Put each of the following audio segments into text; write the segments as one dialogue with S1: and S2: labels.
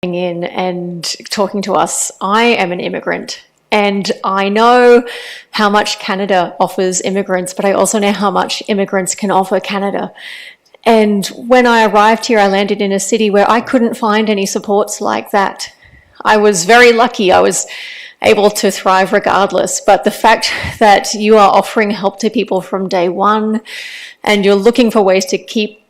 S1: in and talking to us. I am an immigrant, and I know how much Canada offers immigrants, but I also know how much immigrants can offer Canada. And when I arrived here, I landed in a city where I couldn't find any supports like that. I was very lucky. I was able to thrive regardless. But the fact that you are offering help to people from day one, and you're looking for ways to keep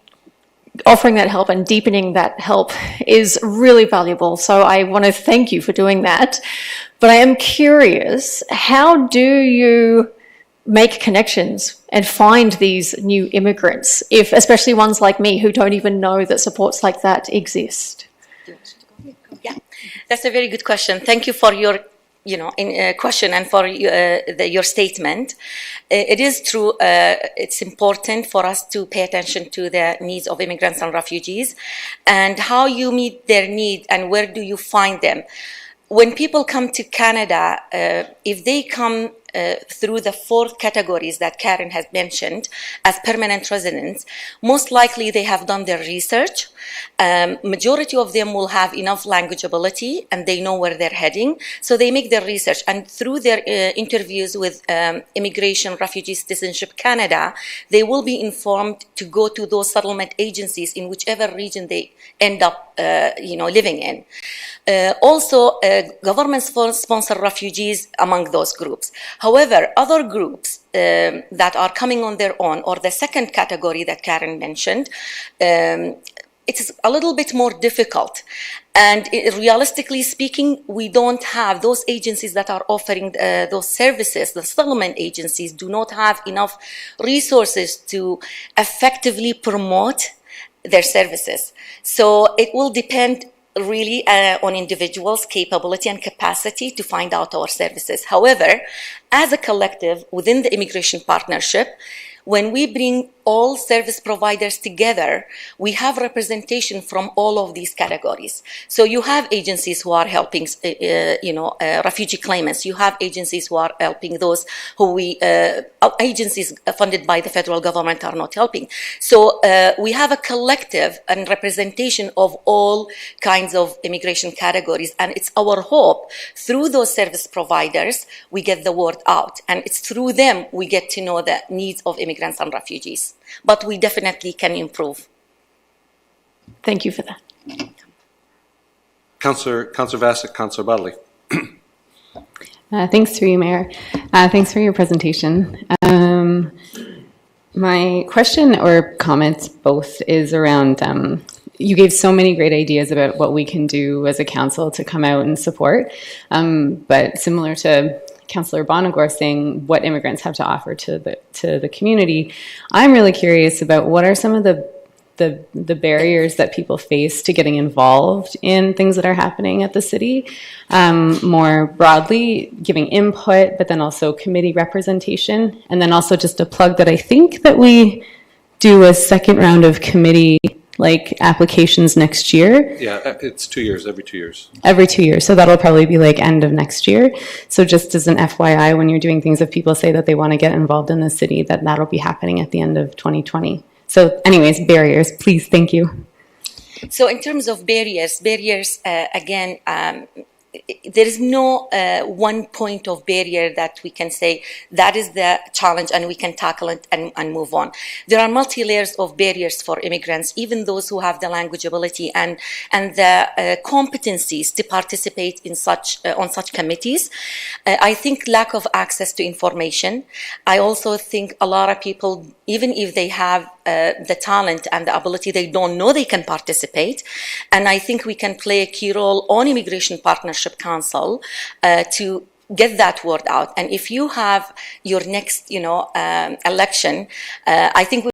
S1: offering that help and deepening that help is really valuable. So I want to thank you for doing that. But I am curious, how do you make connections and find these new immigrants, if especially ones like me who don't even know that supports like that exist?
S2: Yeah, that's a very good question. Thank you for your question and for your statement. It is true. It's important for us to pay attention to the needs of immigrants and refugees, and how you meet their need and where do you find them. When people come to Canada, if they come through the 4 categories that Karen has mentioned as permanent residents, most likely they have done their research. Majority of them will have enough language ability and they know where they're heading. So they make their research, and through their interviews with Immigration, Refugee Citizenship Canada, they will be informed to go to those settlement agencies in whichever region they end up living in. Also, government-sponsored refugees among those groups. However, other groups that are coming on their own, or the second category that Karen mentioned, it's a little bit more difficult. And realistically speaking, we don't have those agencies that are offering those services. The settlement agencies do not have enough resources to effectively promote their services. So it will depend really on individuals' capability and capacity to find out our services. However, as a collective within the immigration partnership, when we bring all service providers together, we have representation from all of these categories. So you have agencies who are helping, refugee claimants. You have agencies who are helping those who agencies funded by the federal government are not helping. So we have a collective and representation of all kinds of immigration categories. And it's our hope through those service providers, we get the word out. And it's through them we get to know the needs of immigrants and refugees. But we definitely can improve.
S1: Thank you for that.
S3: Councillor Vassic, Councillor Bodley.
S4: Thanks through you, Mayor. Thanks for your presentation. My question or comments both is around, you gave so many great ideas about what we can do as a council to come out and support, but similar to Councillor Bonagor saying what immigrants have to offer to the community, I'm really curious about what are some of the barriers that people face to getting involved in things that are happening at the city, more broadly, giving input, but then also committee representation, and then also just a plug that I think that we do a second round of committee applications next year.
S3: Yeah, it's 2 years, every 2 years.
S4: Every 2 years, so that'll probably be end of next year. So just as an FYI, when you're doing things, if people say that they want to get involved in the city, that'll be happening at the end of 2020. So anyways, barriers, please, thank you.
S2: So in terms of barriers, again, there is no one point of barrier that we can say that is the challenge and we can tackle it and move on. There are multi-layers of barriers for immigrants, even those who have the language ability and the competencies to participate in on such committees. I think lack of access to information. I also think a lot of people, even if they have the talent and the ability, they don't know they can participate. And I think we can play a key role on Immigration Partnership Council to get that word out. And if you have your next, election, I think